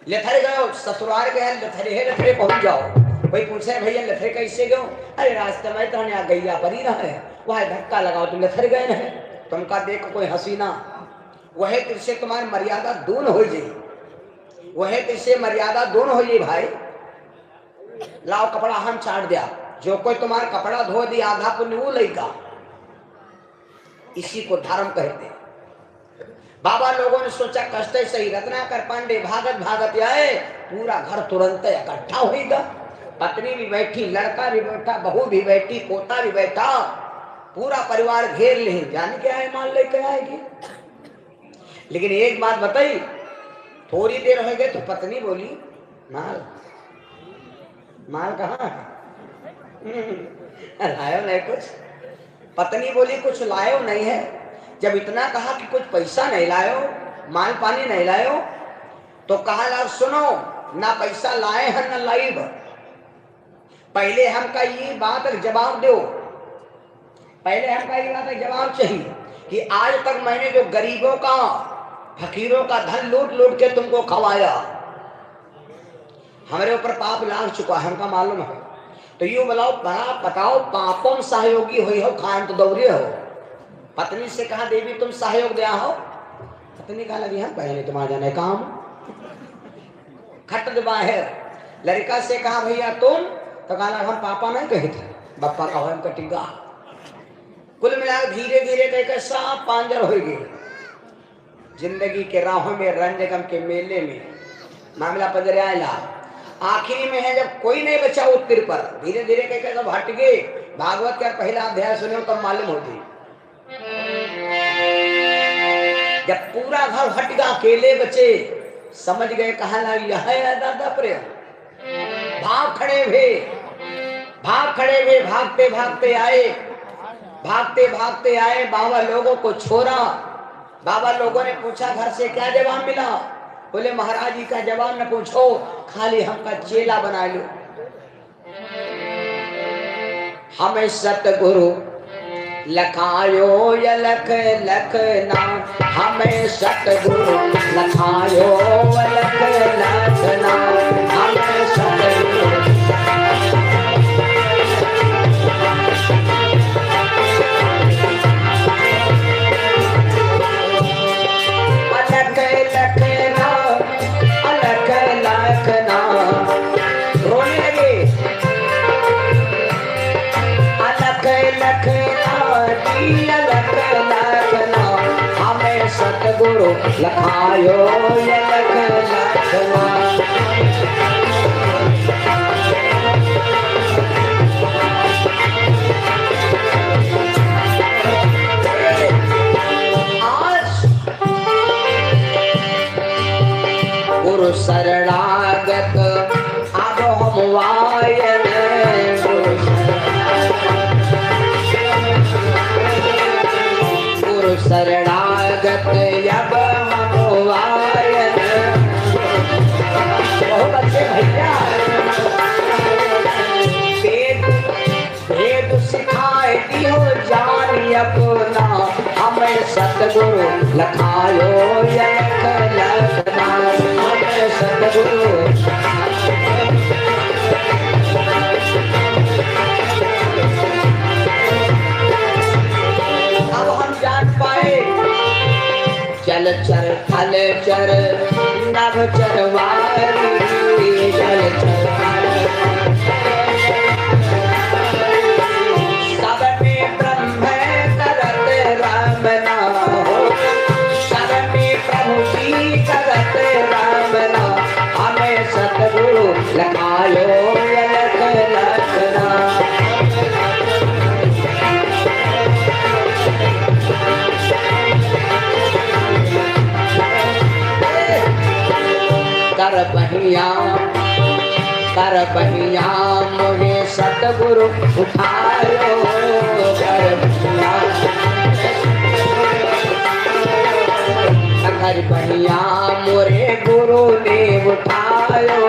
लथर गयो ससुराल गए लथरे पहुंच जाओ। भाई पूछे भैया लथरे कैसे गयो? अरे रास्ते में तो यहाँ गैया परी रहा है, वह धक्का लगाओ तुम लथर गए न। तुमका देख कोई हसीना वह तिरसे तुम्हारी मर्यादा दून हो जाए, वह तिरसे मर्यादा दून हो जाए। भाई लाओ कपड़ा हम चाट दिया, जो कोई तुम्हारा कपड़ा धो दी आधा पुण्य वो लेगा। इसी को धर्म कहते। बाबा लोगों ने सोचा कष्ट सही, रत्नाकर पांडे भागत भागत आए, पूरा घर तुरंत इकट्ठा होगा। पत्नी भी बैठी, लड़का भी बैठा, बहू भी बैठी, पोता भी बैठा, पूरा परिवार घेर ले। जान के आए माल लेकर आएगी। लेकिन एक बात बताई, थोड़ी देर हो गई तो पत्नी बोली माल माल कहाँ है? लायो नहीं कुछ। पत्नी बोली कुछ लायो नहीं है। जब इतना कहा कि कुछ पैसा नहीं लायो, माल पानी नहीं लायो, तो कहा ला सुनो, ना पैसा लाए हैं ना लाइब, पहले हमका ये बात जवाब दो, पहले हमका ये बात जवाब चाहिए कि आज तक मैंने जो गरीबों का फकीरों का धन लूट लूट के तुमको खवाया, हमारे ऊपर पाप लाग चुका है, हमका मालूम है। तो यूं बताओ पापों में सहयोगी हुई हो, खान तो दौड़े हो। पत्नी से कहा देवी तुम सहयोग दिया हो? पत्नी कहा लगी हाँ पहले तुम्हारा जाने काम खट बाहर। लड़का से कहा भैया तुम? तो कहा हम पापा नहीं कहे थे, बप्पा का हम कटिगा। कुल मिला धीरे धीरे कहकर साफ पांजर हो गए। जिंदगी के राहों में रंजगम के मेले में मामला पंजरे आया। आखिरी में है जब कोई नहीं बचा उत्तर पर, धीरे धीरे कहकर सब हट गए। भागवत का पहला अध्याय सुने तब मालूम होती। जब पूरा घर हट गया, अकेले बचे, समझ गए कहा ना यह है दादा प्रेम। भाग खड़े हुए भागते भागते आए, बाबा लोगों को छोड़ा। बाबा लोगों ने पूछा घर से क्या जवाब मिला? बोले महाराज जी का जवाब न पूछो, खाली हमका चेला बना लो। हमें सतगुरु लखायो या लख लखना, हमें सतगुरु लखायो लख लखना, हमें सतगुरु सतगुरु लखायो ये लख लखना। आज गुरु शरणागत अब हम वायन, गुरु शरणागत अब हम वायन। बहुत अच्छे भैया वेद सिखाए दियो जान अपना, हमें सतगुरु लखायो ये लख लखना, हमें सतगुरु। अब हम जान पाए जल चर थल चर नभ चरवारी, जल चर सब में ब्रह्म करत राम नाम, सब में प्रभु जी करत राम नाम, हमें सतगुरु लखायो ये लख लखना। कर बहिया मोहे सतगुरु उठायो, कर बहिया मोरे गुरु ने उठायो।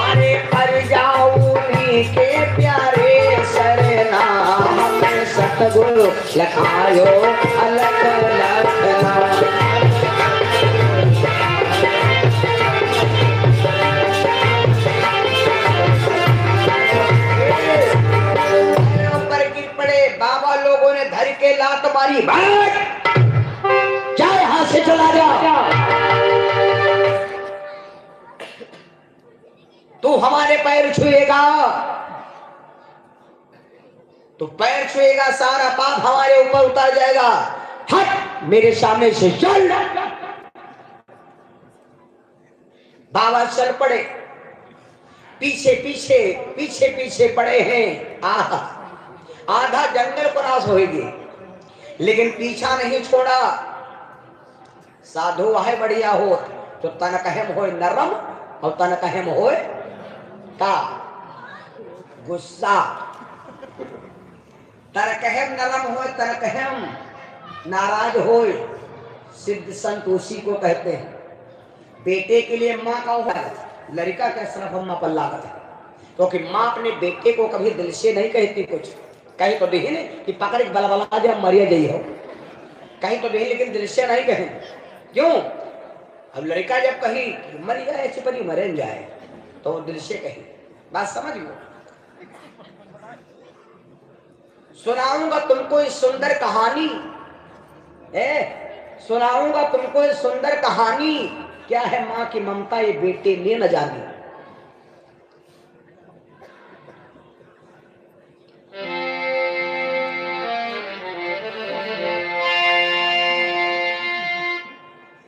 अरे पर जाऊं के प्यारे सरना, हमें सतगुरु लखायो अलग मारी, बैठ क्या यहां से चला जा, तू हमारे पैर छुएगा तो पैर छुएगा, सारा पाप हमारे ऊपर उतर जाएगा, हट मेरे सामने से चल। बाबा चल पड़े, पीछे पीछे पीछे पीछे पड़े हैं। आधा जंगल क्रॉस होगी लेकिन पीछा नहीं छोड़ा। साधु है बढ़िया हो तो तन कहम हो नरम और तन कहम हो का गुस्सा। तन कहम नरम हो, तन कहम नाराज हो। सिद्ध संत उसी को कहते हैं। बेटे के लिए माँ का लागत, लड़का का सिर्फ अम्मा पर लागत है, क्योंकि माँ अपने बेटे को कभी दिल से नहीं कहती कुछ। कहीं तो देही ने कि पकड़ बलबला जब मरिया गई हो, कहीं तो देही लेकिन दिल से नहीं कहें। क्यों? अब लड़का जब कही मर जाए चिपरी मरे जाए तो दिल से कही, बात समझ लो। सुनाऊंगा तुमको इस सुंदर कहानी, सुनाऊंगा तुमको इस सुंदर कहानी। क्या है माँ की ममता ये बेटे ने न जानी।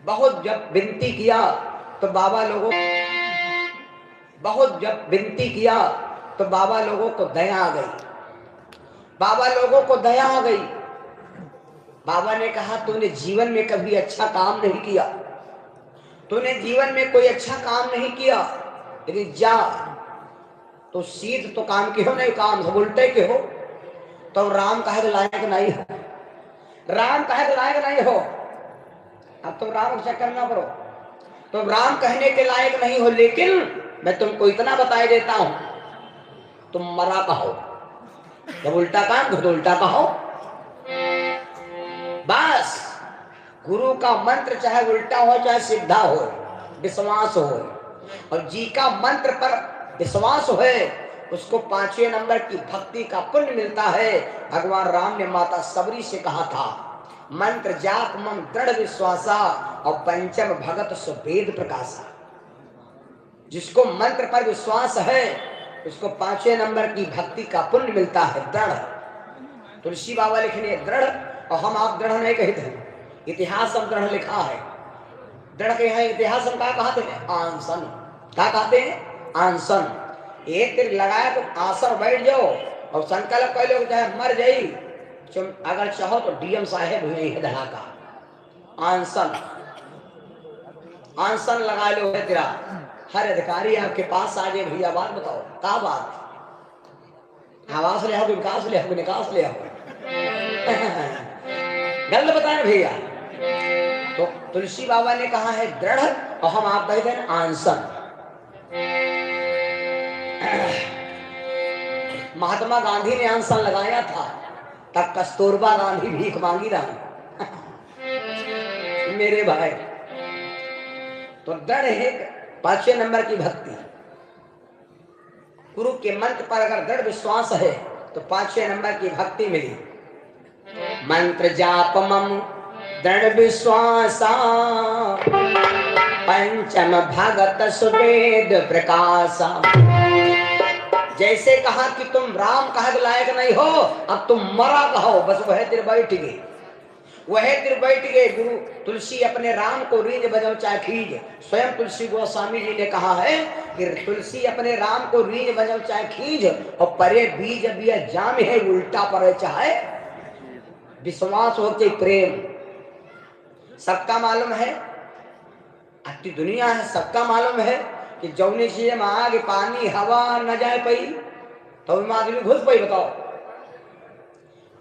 बहुत जब विनती किया तो बाबा लोगों तो बाबा लोगों को दया आ गई। बाबा लोगों को दया आ गई। बाबा ने कहा तूने जीवन में कभी अच्छा काम नहीं किया, तूने जीवन में कोई अच्छा काम नहीं किया, लेकिन जा तो सीध तो काम के हो नहीं, काम सब उल्टे के हो। तो राम कहे के लायक नहीं हो, राम कहे के लायक नहीं हो। अब तुम राम से करना पड़ो, तुम राम कहने के लायक नहीं हो, लेकिन मैं तुमको इतना बताए देता हूं, तुम मरा कहो, जब उल्टा काम तो उल्टा कहो। बस गुरु का मंत्र चाहे उल्टा हो चाहे सीधा हो, विश्वास हो, और जी का मंत्र पर विश्वास हो, उसको 5वें नंबर की भक्ति का पुण्य मिलता है। भगवान राम ने माता सबरी से कहा था, मंत्र जाप मम दृढ़ विश्वासा और पंचम भगत सुवेद प्रकाशा। जिसको मंत्र पर विश्वास है उसको 5वें नंबर की भक्ति का पुण्य मिलता है, दृढ़। तुलसी बाबा लिखने दृढ़, और हम आप दृढ़ नहीं कहते, इतिहास हम दृढ़ लिखा है। दृढ़ के यहाँ इतिहास हम क्या कहते हैं? आंसन। क्या कहते हैं? आंसन। एक तीर लगाया तो आसन बैठ जाओ और संकल्प कर लो चाहे मर जाई, अगर चाहो तो डीएम साहेब हुए है धड़ाका। आंसन, आंसन लगा लो है तेरा। हर अधिकारी आपके पास आ जाए, भैया बात बताओ क्या बात, आवास ले आओ, विकास ले आओ, निकास ले आओ। गलत बताए भैया। तो तुलसी बाबा ने कहा है दृढ़, और हम आप कहते हैं आंसन। महात्मा गांधी ने आंसन लगाया था, तब कस्तूरबा गांधी भीख मांगी रहा। मेरे भाई, तो दृढ़ है 5वें नंबर की भक्ति। गुरु के मंत्र पर अगर दृढ़ विश्वास है तो 5वें नंबर की भक्ति मिली। मंत्र जाप मम दृढ़ विश्वासा पंचम भगत सुवेद प्रकाशा। जैसे कहा कि तुम राम कहे लायक नहीं हो, अब तुम मरा कहो, बस वह तिर बैठ गए, वह तिर बैठ गए। गुरु तुलसी अपने राम को रींज बजाओ चाहे खींच। स्वयं तुलसी गोस्वामी जी ने कहा है कि तुलसी अपने राम को रींज बजाओ चाहे खींच, और परे बीज बिया जाम है, उल्टा पड़े चाहे विश्वास हो चाहे प्रेम। सबका मालूम है, अति दुनिया है, सबका मालूम है कि जौनी चीज में आग पानी हवा न जाए पई तो आदमी घुस पई। बताओ,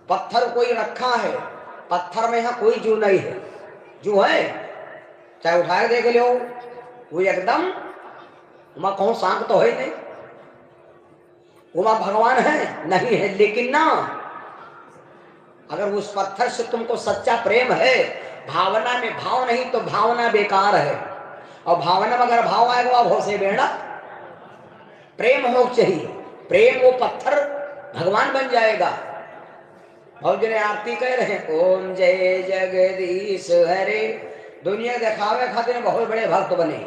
पत्थर कोई रखा है, पत्थर में यहाँ कोई जू नहीं है, जू है चाहे उठाए देख लो, वो एकदम वहां कौन सांप तो है नहीं, वहां भगवान है नहीं है। लेकिन ना, अगर उस पत्थर से तुमको सच्चा प्रेम है, भावना में भाव नहीं तो भावना बेकार है, और भावना में अगर भाव आएगा वो से बेड़ा प्रेम हो चाहिए। प्रेम वो पत्थर भगवान बन जाएगा। और जिन्हें आरती कह रहे हैं ओम जय जगदीश हरे, दुनिया दिखावे खातिर बहुत बड़े भक्त बने,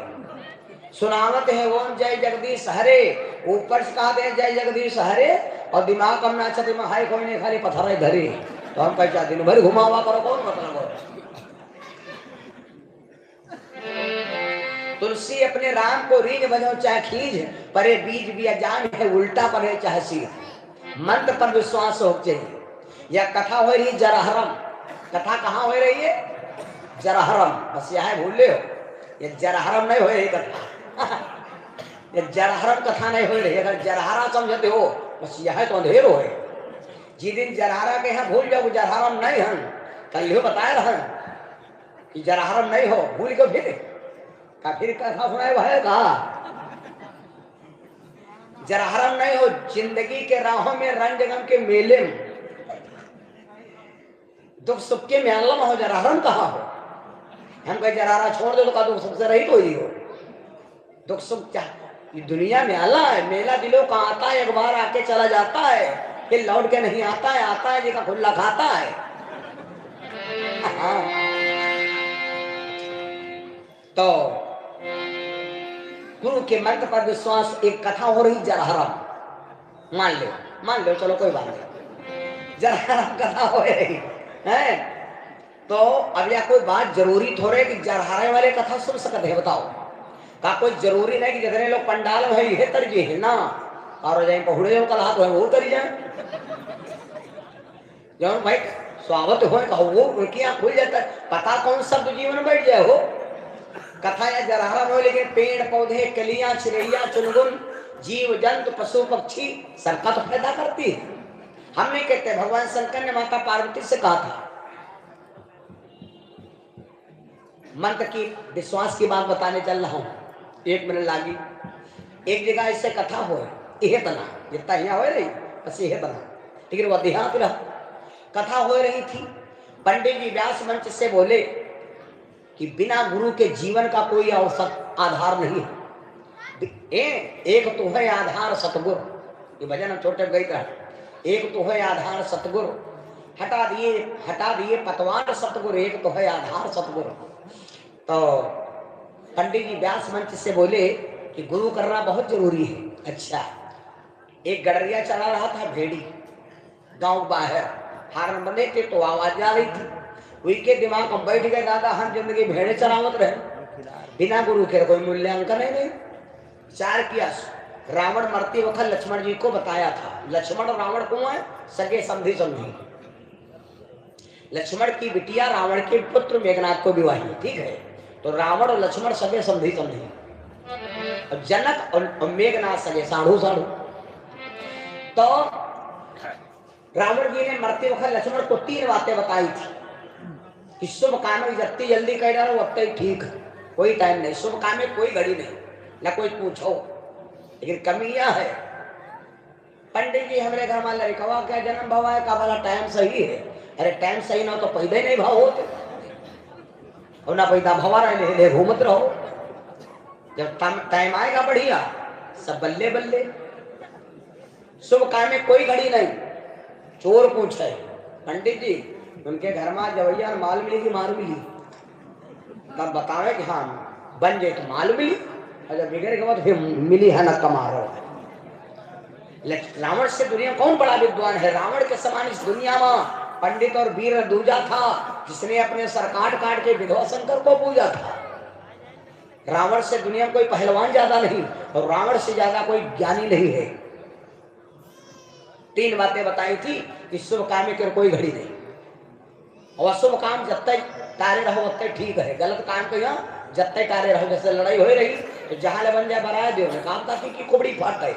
सुनावत है ओम जय जगदीश हरे, ऊपर से कहते हैं जय जगदीश हरे और दिमाग कम ना चलते हाय कोई नहीं खाली पत्थर धरे, तो हम कैसा दिन भर घुमावा करो कौन मतलब। तुलसी अपने राम को रीझ बजाओ चाहे खींच, परे बीज भी अजान है उल्टा पड़े चाहे सीध, मंत्र पर विश्वास हो चाहिए। यह कथा हो रही जरहरम, कथा कहाँ हो रही है? जरहरम, बस यह भूल ले हो, ये जरहरम नहीं हो रही कथा ये जरहरम कथा नहीं हो रही। अगर जरहरा समझते हो बस यह तो अंधेर हो है। जिस दिन जरहरा के यहाँ भूल जाओ जरहरम नहीं हन, कल हो बताया रहा कि जरहरम नहीं हो, भूल को फिर कथा सुनाए वह कहा जरहरम नहीं हो। जिंदगी के राहों में रंग गम के मेले में दुख सुख के मेला में हो, जरहरम कहाँ हो? हम कहे जरहरा छोड़ दो तो का दुख सुख से रहित हो ही हो। दुख सुख क्या ये दुनिया में आला है, मेला दिलों का आता है, एक बार आके चला जाता है, फिर लौट के नहीं आता है, आता है जिसका खुला खाता है। तो गुरु के मंत्र पर विश्वास, एक कथा हो रही जरहरम, मान लो चलो कोई बात नहीं, जरहरम कथा हो रही है। तो अब यह कोई बात जरूरी थोड़े कि जरहरे वाले कथा सुन सकते हैं, बताओ का कोई जरूरी नहीं कि जितने लोग पंडाल में है तरजे है ना और जाए पहुड़े जो कल हाथ है वो करी जाए, जब भाई स्वागत हो कहो वो उनकी आँख खुल जाता है, पता कौन शब्द जीवन में बैठ जाए हो। कथा या जरहरा में, लेकिन पेड़ पौधे कलियां चिड़ैया चुनगुन जीव जंतु पशु पक्षी सबका तो फायदा करती है। हम नहीं कहते, भगवान शंकर ने माता पार्वती से कहा था। मंत्र की विश्वास की बात बताने चल रहा हूं, 1 मिनट लागी। एक जगह इससे कथा हो यह तना जितना यहाँ हो रही बस यह तना, लेकिन वह देहात रहा। कथा हो रही थी, पंडित जी व्यास मंच से बोले कि बिना गुरु के जीवन का कोई औसत आधार नहीं है। एक तो है आधार सतगुरु, ये भजन हम छोटे गई था, एक तो है आधार सतगुरु, हटा दिए पतवार सतगुरु, एक तो है आधार सतगुरु। तो पंडित जी व्यास मंच से बोले कि गुरु करना बहुत जरूरी है। अच्छा, एक गडरिया चला रहा था भेड़ी, गांव बाहर हारन बने के तो आवाज आ रही थी, उनके दिमाग में बैठ गए दादा हम जिंदगी भेड़े चरावत रहे, बिना गुरु के कोई मूल्यांकन है नहीं। विचार किया, रावण मरते वक्त लक्ष्मण जी को बताया था, लक्ष्मण और रावण कौन है? सगे समधी समझी। लक्ष्मण की बिटिया रावण के पुत्र मेघनाथ को विवाही, ठीक है, तो रावण और लक्ष्मण सगे समधी समझी, और जनक और मेघनाथ सगे साढ़ू साढ़ू। तो रावण जी ने मरते वक्त लक्ष्मण को 3 बातें बताई थी कि शुभ काम में जितनी जल्दी कह डालो उतना ही ठीक है, कोई टाइम नहीं, शुभ काम में कोई घड़ी नहीं, ना कोई पूछो। लेकिन कमी यह है, पंडित जी हमारे घर में लड़कवा क्या जन्म भवा है, का वाला टाइम सही है। अरे टाइम सही ना हो तो पैदा ही नहीं भाव होते, और ना पैदा भवा रहे घूमत रहो, जब टाइम आएगा बढ़िया सब बल्ले बल्ले। शुभ काम में कोई घड़ी नहीं, चोर पूछे पंडित जी उनके घर में जवैया माल मिली कि मार मिली, तब बतावे कि हाँ बन जाए तो माल मिली, और जब बिगड़ के बाद फिर मिली है न कमारो। रावण से दुनिया कौन बड़ा विद्वान है? रावण के समान इस दुनिया में पंडित और वीर दूजा था जिसने अपने सर काट के विधवा शंकर को पूजा था। रावण से दुनिया में कोई पहलवान ज्यादा नहीं, और रावण से ज्यादा कोई ज्ञानी नहीं है। 3 बातें बताई थी कि शुभ काम में कोई घड़ी नहीं, और अशुभ काम जब तक तारे रहो तब तक ठीक है, गलत काम को यहाँ जब तक तारे रहो। जैसे लड़ाई हो रही तो जहां ले बन जाए बराए दो काम था कि कुबड़ी फाट गए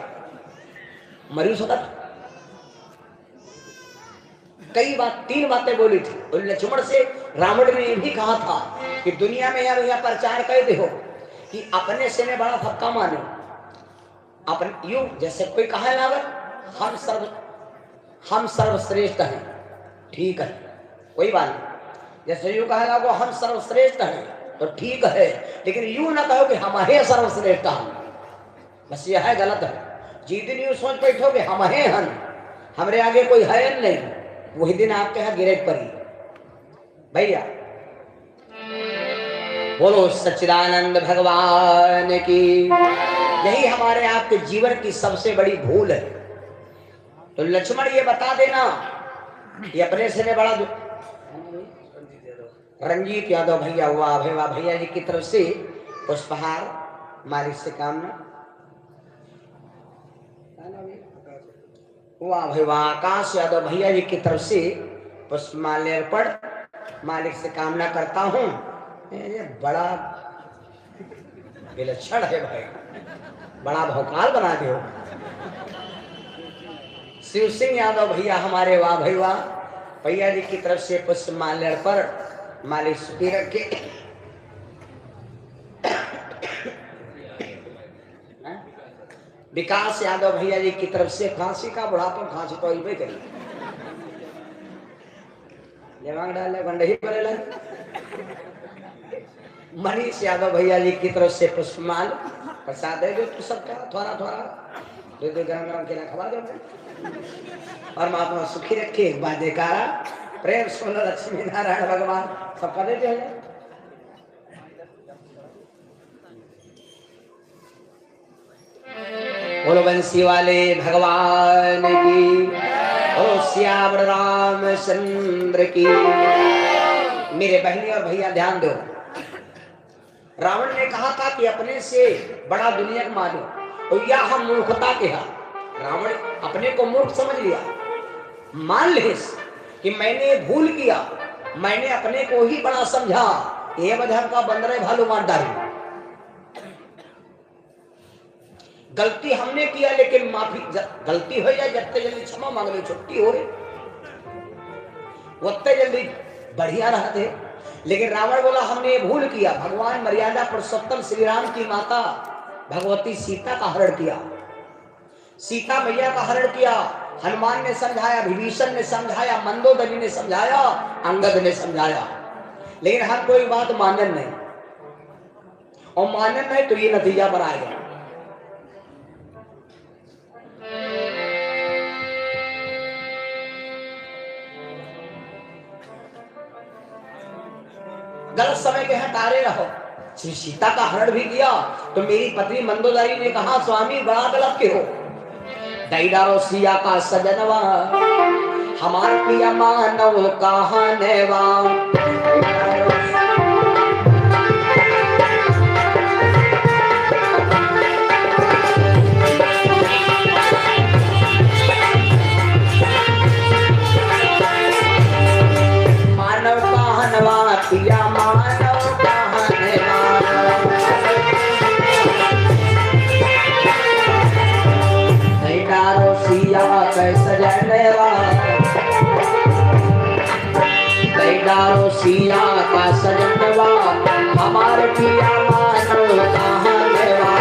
मरी सकत। कई बात 3 बातें बोली थी, और लक्ष्मण से रावण ने भी कहा था कि दुनिया में यार यह प्रचार कर दे हो कि अपने से ने बड़ा फक्का माने, अपन यूं जैसे कोई कहा लागत हम सर्वश्रेष्ठ हैं, ठीक है कोई बात नहीं, जैसे यूं कहा लागो हम सर्वश्रेष्ठ हैं तो ठीक है, लेकिन यूं ना कहो कि हम हैं सर्वश्रेष्ठ हम, बस यह है गलत है। जिस दिन यूं सोच बैठो कि हम हैं हमारे आगे कोई है नहीं, वही दिन आपके यहाँ गिरेट पड़ी भैया। बोलो सच्चिदानंद भगवान की। यही हमारे आपके जीवन की सबसे बड़ी भूल है। तो लक्ष्मण ये बता देना ये अपने से ने बड़ा रंजीत यादव भैया वाह भाई वाह भैया जी की तरफ से पुष्पहार मालिक से कामना। वाह भाई वाह आकाश यादव भैया जी की तरफ से पुष्पमाल्यार्पण मालिक से कामना करता हूँ। ये बड़ा विलक्षण है भाई, बड़ा भौकाल बना दो। शिव सिंह यादव भैया हमारे वाह भाई वाह भैया जी की तरफ से पुष्पमाल्यार्पण मालिक सुखी रखे। विकास यादव भैया जी की तरफ से फांसी का बुढ़ापा फांसी तो ही करी जवांग डाले गंडही बरेला। मनीष यादव भैया जी की तरफ से पुष्पमाल प्रसाद है जो तू सबका थोड़ा थोड़ा दो दो गरम गरम के ना खवा दो और महात्मा सुखी रखे। एक बार जयकारा प्रेम सोना लक्ष्मी नारायण भगवान सबका देते हैं। बोलो बंसी वाले भगवान की। बोलो श्यावर रामचंद्र की। मेरे बहनी और भैया ध्यान दो। रावण ने कहा था कि अपने से बड़ा दुनिया को मानो तो यह हम मूर्खता के हा। रावण अपने को मूर्ख समझ लिया। मान ले कि मैंने भूल किया, मैंने अपने को ही बड़ा समझा। ये वजह का बंदरे भालू मार डाली। गलती हमने किया लेकिन माफी गलती हो जाए जत्ते जल्दी क्षमा मांग लो छुट्टी हो रही उतने जल्दी बढ़िया रहते। लेकिन रावण बोला हमने भूल किया। भगवान मर्यादा पुरुषोत्तम श्री राम की माता भगवती सीता का हरण किया, सीता मैया का हरण किया। हनुमान ने समझाया, विभीषण ने समझाया, मंदोदरी ने समझाया, अंगद ने समझाया, लेकिन हम कोई बात मानन नहीं और मानन नहीं तो ये नतीजा बनाएगा। गलत समय के हटारे रहो। श्री सीता का हरण भी किया तो मेरी पत्नी मंदोदरी ने कहा स्वामी बड़ा गलत के हो। दैडारो सिया का सजनवा हमार पिया मानव कहानेवा। मानव कहानवा पिया मानव कहानेवा। दैडारो सिया का सजनवा दैडारो सिया का सजनवा हमारे पिया मानव कहानेवा।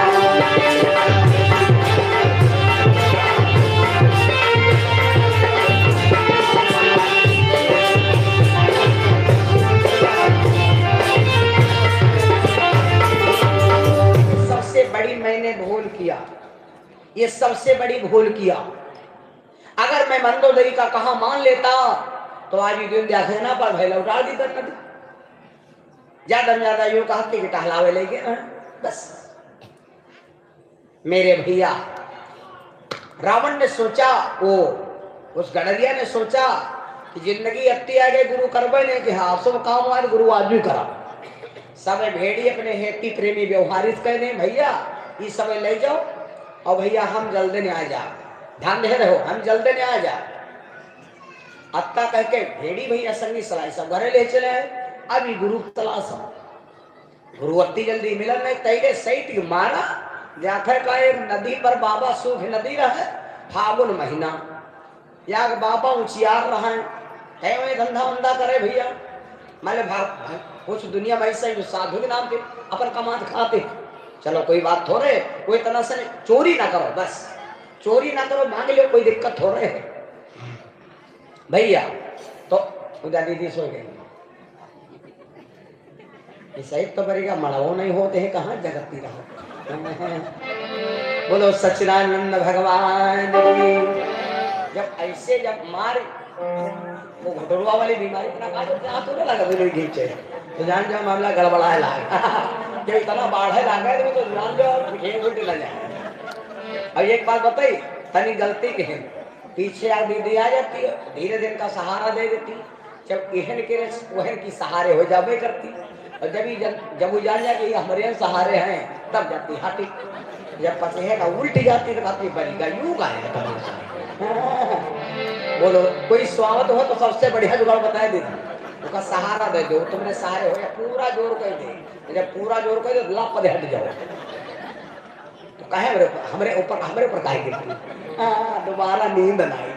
सबसे बड़ी मैंने भूल किया, ये सबसे बड़ी भूल किया। अगर मैं मंदोदरी का कहा मान लेता तो आज दिन देखना पर भाई लौटा दी कर ज्यादा ज्यादा यूं कहते कि टहलावे ले गए बस। मेरे भैया रावण ने सोचा, वो उस गणरिया ने सोचा कि जिंदगी अत्ती आ गई गुरु करबे ने कि हाँ सब काम आज गुरु आज भी करा। सब भेड़ी अपने हेती प्रेमी व्यवहारित कहने भैया ये सब ले जाओ और भैया हम जल्दी नहीं आ जा, ध्यान दे रहे हो हम जल्दी नहीं आ जा। अत्ता कह के भेड़ी भैया संगी सलाई सब घरे ले चले। अभी गुरु तलाश गुरु अत्ती जल्दी मिलन नहीं तैरे सही मारा जाकर का एक नदी पर बाबा सूख नदी रहे फागुन महीना या बाबा उचियार रहा है वही धंधा उंधा करे भैया। माले कुछ दुनिया में ऐसा जो साधु के नाम के अपन कमात खाते। चलो कोई बात थोड़े, कोई तरह से चोरी ना करो, बस चोरी ना करो, मांग लो, कोई दिक्कत हो रहे है भैया। तो उधर दीदी सो गई सही तो करेगा मड़ाओ नहीं होते हैं कहाँ जगती रहो। बोलो सच्चिदानंद भगवान। जब ऐसे जब मार वो घटोरवा वाली बीमारी इतना काटो जहाँ तो लगा बिल्कुल खींचे तो जान जाओ मामला गड़बड़ा है लाग कि इतना बाढ़ है लाग है तो जान जाओ खेल उल्टे लग जाए। अब एक बात बताई तनी गलती के पीछे आ दीदी आ जाती है धीरे धीरे का सहारा दे देती जब एहन के वहन की सहारे हो जावे करती और जब वो जान जाए कि हमारे सहारे हैं तब जाती हाथी जब पते है ना उल्टी जाती तो काफी बनेगा यूं का है। बोलो कोई स्वागत हो तो सबसे बढ़िया जुगाड़ बताए दीदी उसका सहारा दे दो तुमने सहारे हो या पूरा जोर कर दे जब पूरा जोर कर दो लाभ पदे हट जाओ तो कहे हमारे ऊपर काहे गिरती दोबारा नींद न आई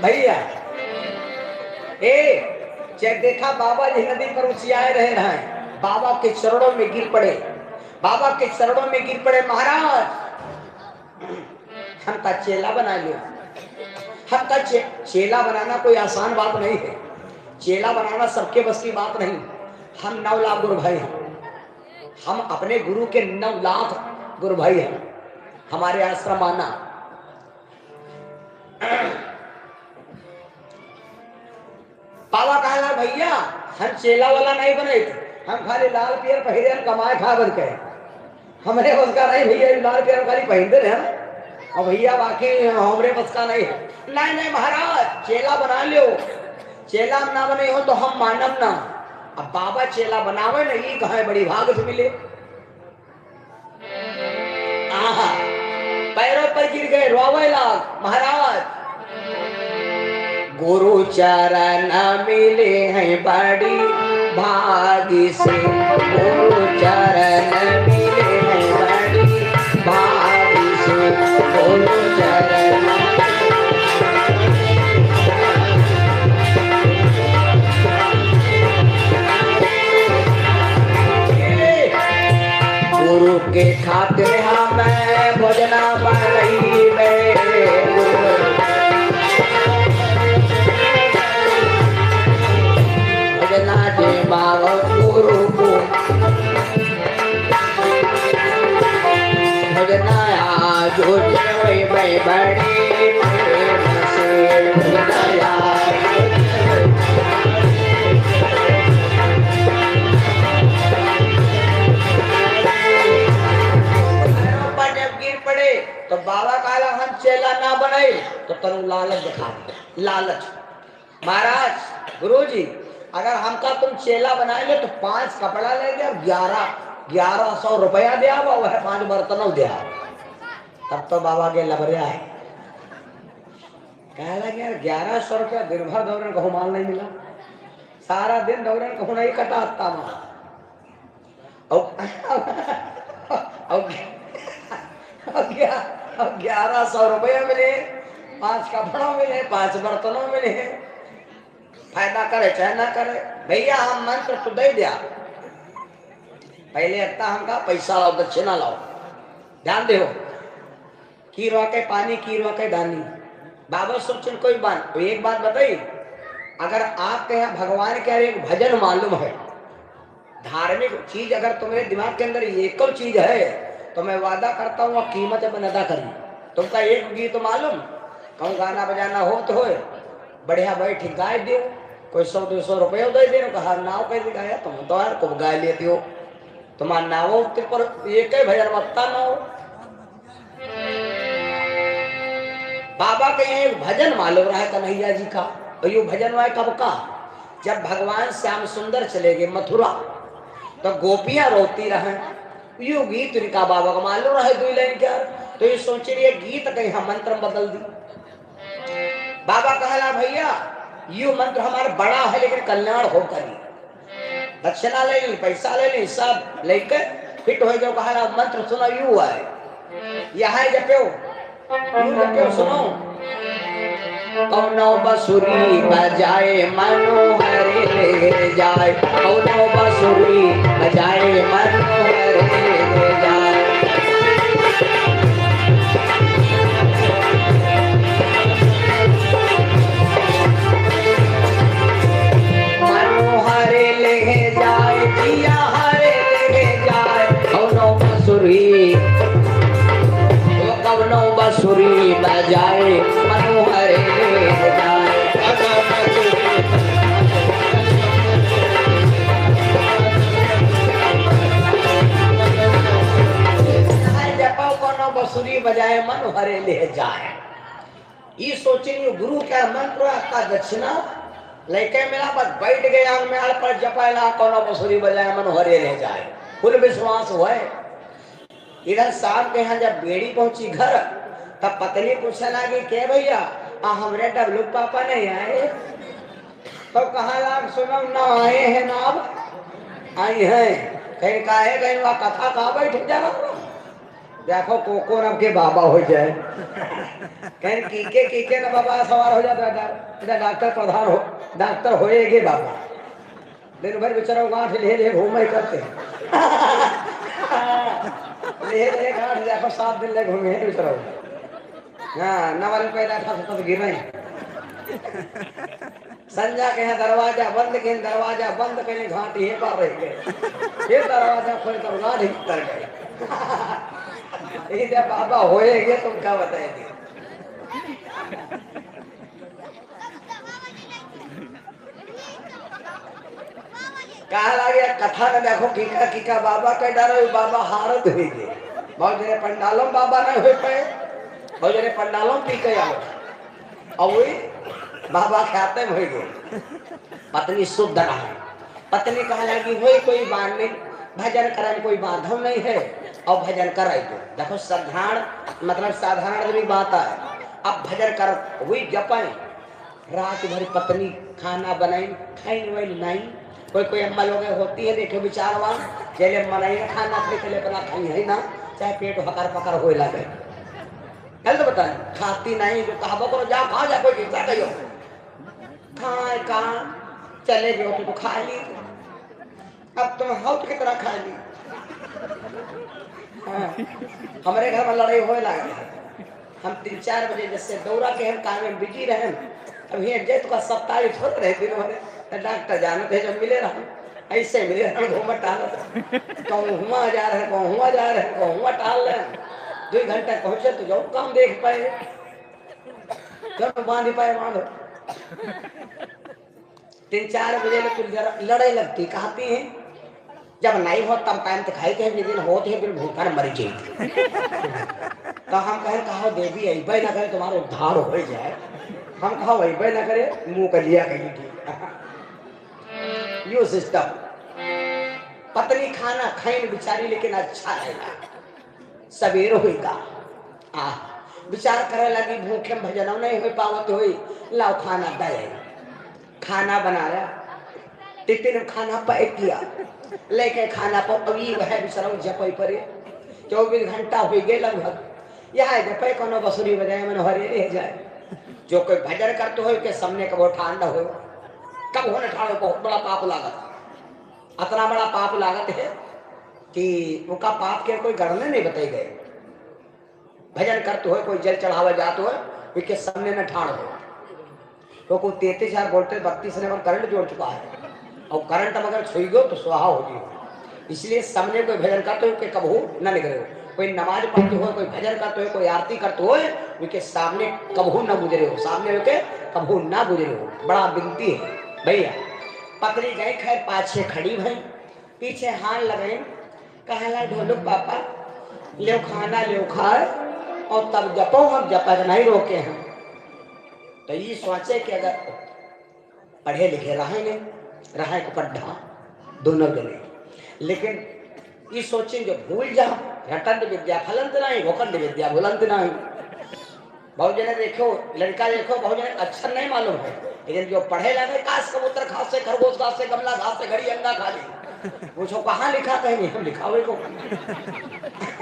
भैया ए जब देखा बाबा जी नदी पर उछियाए रहे हैं बाबा के चरणों में गिर पड़े बाबा के चरणों में गिर पड़े महाराज हम का चेला बना लो हम का चेला बनाना कोई आसान बात नहीं है चेला बनाना सबके बस की बात नहीं हम 9 लाख गुरु भाई हैं हम अपने गुरु के 9 लाख गुरु भाई हैं हमारे आश्रम आना बाबा कहला भैया हम चेला वाला नहीं बने हम खाली लाल पियर पहले कमाए खा बन के हमारे बस का नहीं भैया लाल पियर खाली पहनते रहे और भैया बाकी हमारे बस का नहीं है नहीं महाराज चेला बना लो चेला ना बने हो तो हम मानव ना अब बाबा चेला बनावे ना ये कहा बड़ी भाग से मिले आहा पैरों पर गिर गए रोवे लाग महाराज गुरु चरण मिले हैं बड़ी भागी से गुरु चरण मिले हैं बड़ी भागी से गुरु चरण गुरु के खातिर हमें भोजना बन रही गुरु को भजनाया जो बड़ी भजनाया जब गिर पड़े तो बाबा काला हम चेला ना बनाए तो तनु लालच दिखा लालच महाराज गुरुजी अगर हमका तुम चेला बनाएंगे तो 5 कपड़ा ले गया 1100 रुपया दिया वह 5 बर्तन दिया तब तो बाबा के लबरिया है कह लगे यार 1100 रुपया दिन भर दौड़न कहूँ माल नहीं मिला सारा दिन दौड़न कहूँ नहीं कटाता माल 1100 रुपया मिले 5 कपड़ों मिले 5 बर्तनों मिले फायदा करे चाहे ना करे भैया हम मंत्र तो दे दिया पहले इतना हमका पैसा लाओ दक्षिणा लाओ ध्यान दे कीरवा के पानी कीरवा के दानी बाबा सोचन कोई बात तो एक बात बताइए अगर आपके यहाँ भगवान के एक भजन मालूम है धार्मिक चीज अगर तुम्हारे दिमाग के अंदर एक चीज है तो मैं वादा करता हूँ कीमत अपन अदा करी तुमका एक गीत तो मालूम कहूँ गाना बजाना हो तो हो बढ़िया बैठ गाय दो कोई 100-200 रुपये दे दे कहा नाव कैसे गाया तुम तो यार तुम गाय लेते हो तुम्हारा नाव पर एक ही भजन मत्ता ना हो बाबा के यहाँ एक भजन मालूम रहा है कन्हैया जी का और ये भजन हुआ कब का जब भगवान श्याम सुंदर चले गए मथुरा तो गोपियां रोती रहे यो गीत इनका बाबा का मालूम रहा है 2 लाइन क्या तो ये सोचे ये गीत कहीं हम मंत्र बदल दी बाबा कहला भैया यू मंत्र हमारा बड़ा है लेकिन कल्याण होकर ही दक्षिणा ले ली पैसा ले ली सब लेकर फिट हो जाओ कहला मंत्र सुनो यू हुआ है यहाँ जपो सुनो कौनो बसुरी बजाए मनोहर ले जाए कौनो बसुरी बजाए मनोहर ले जाए मनोहर ले जाए जिया हरे ले जाए कौनो बसुरी बजाए मनोहर ले जाए हरे ले जाए। ये सोचेंगे गुरु क्या मंत्र का दक्षिणा लेके मिला, बस बैठ गए आंग में आड़ पर जपायला कोनो बसुरी बजाए मन हरे ले जाए। फुल विश्वास हुआ। इधर शाम के यहाँ जब बेड़ी पहुंची घर, तब पत्नी पूछने लगी के भैया हमरे डबलू पापा नहीं आए? तो कहा लाग सुनो ना आए हैं ना अब आई हैं। कहीं का है कहीं वह कथा कहा बैठ जा देखो कोको नब के बाबा हो जाए। कहीं कीके ना बाबा सवार हो जाता है। डॉक्टर प्रधान हो डॉक्टर होएगे बाबा दिन भर बेचारा गांठ ले घूमे करते ले गांठ देखो 7 दिन ले घूमे बेचारा। हाँ नवल पैदा था तो गिर रहे संजा के यहाँ दरवाजा बंद के दरवाजा बंद करने घाटी है पर रह गए। फिर दरवाजा खोल कर गांठ उतर गए। जब बाबा होएगे तुम क्या बताएंगे? कहा लगे कथा न देखो कीका बाबा के डर बाबा हारत हुई गए। बहुत जने पंडालों बाबा नहीं हो पाए, बहुत जने पंडालों पी के आओ और वही बाबा खाते हो गए। पत्नी शुद्ध रहा। पत्नी कहा लगी वही कोई बात नहीं, भजन करने कोई बाधम नहीं है और भजन कराई दो। देखो साधारण मतलब साधारण भी बात है। अब भजन कर वही जपाई रात भर पत्नी खाना बनाई खाई नहीं। कोई अम्मा लोग होती है देखे विचारवान चले मनाई खाना खाई चले बना खाई है ना चाहे पेट हकार पकार हो लगे कल तो बता खाती नहीं जो कहा करो जा खा जा कोई चिंता कहियो खाए कहा चले गए तो खा ली। अब तुम हौट की तरह खा ली। हाँ, हमारे घर में लड़ाई होए लगा। हम 3-4 बजे जैसे दौरा के हम काम में बिजी रहे। अभी जेठ का सप्ताह छोड़ रहे दिन भरे डॉक्टर जानते हैं जब मिले रहा ऐसे मिले रहा घूमट टाल कहूँ हुआ जा रहे कहूँ हुआ जा रहे कहूँ हुआ टाल रहे 2 घंटे पहुंचे तो जो काम देख पाए जब बांध पाए बांधो। 3-4 बजे में लड़ाई लगती कहती है जब नहीं हो तब टाइम तो खाई थे दिन होते हैं फिर भूखा मरी चाहिए। तो हम कहो देवी ऐबे ना करे तुम्हारा उद्धार हो जाए। हम कहा ऐबे ना करे मुंह कर लिया कहीं ठीक यू सिस्टम। पत्नी खाना खाई बिचारी लेकिन अच्छा रहेगा सवेर होगा विचार करे लगी भूखे भजन नहीं हो पावत हुई लाओ खाना दे खाना बनाया टिफिन खाना पैक किया लेके खाना पर अभी वह बिचारा जपई पड़े 24 घंटा हो गए लगभग यहाँ जपे कोनो बसुरी बजाए मन हरे रह जाए। जो कोई भजन करते हो के सामने कब ठांडा हो कब होने ठाड़ो बहुत बड़ा पाप लागत इतना बड़ा पाप लागत है कि उनका पाप के कोई गणने नहीं बताए गए। भजन करते हो कोई जल चढ़ावा जाते हो उसके सामने न ठाड़ हो तो कोई 33 वोल्टेज 32 नंबर करंट जोड़ चुका है और करंट अगर छुई गो तो स्वाहा होगी। इसलिए सामने कोई भजन करते हो कि कबहू न निकले हो। कोई नमाज पढ़ते हो कोई भजन करते हो कोई आरती करते हो उनके सामने कबहू न गुजरे हो सामने होके कबहू ना गुजरे हो। बड़ा विनती है भैया। पत्नी गई खैर पाछे खड़ी भई पीछे हाथ लगे कहला ढोलक पापा ले खाना ले खाए और तब जपो हम जपक नहीं रोके हैं। तो ये सोचे कि अगर पढ़े लिखे रहे को पढ़ा दोनों जने लेकिन ये सोचे जो भूल जा रटंत विद्या फलंत नहीं वकंत विद्या भूलंत नहीं। बहुत जने देखो लड़का देखो बहुत जने अक्षर नहीं मालूम है लेकिन जो पढ़े लगे काश कबूतर घास से खरगोश घास से गमला घास से घड़ी अंडा खा ली पूछो कहाँ लिखा कहीं हम लिखा हुए को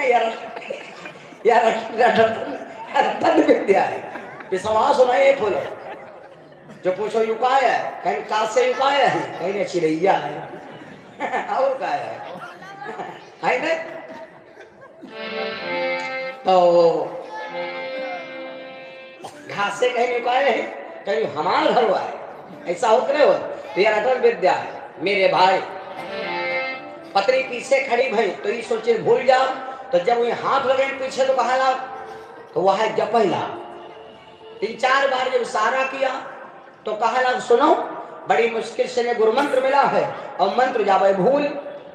यार रटंत विद्या है विश्वास होना ये फूल जो पूछो युका है कहीं काश से युका है कहीं चिड़ैया है और का है नहीं। तो घास से कहीं निकाले है कहीं हमारा घर हुआ है ऐसा हो करे हो तो यह अटल विद्या है मेरे भाई। पत्नी पीछे खड़ी भई तो ये सोचे भूल जाओ तो जब ये हाथ लगे पीछे तो कहा ला तो वह जपैला 3-4 बार जब इशारा किया तो कहा ला सुनो बड़ी मुश्किल से गुरु मंत्र मिला है और मंत्र जावे भूल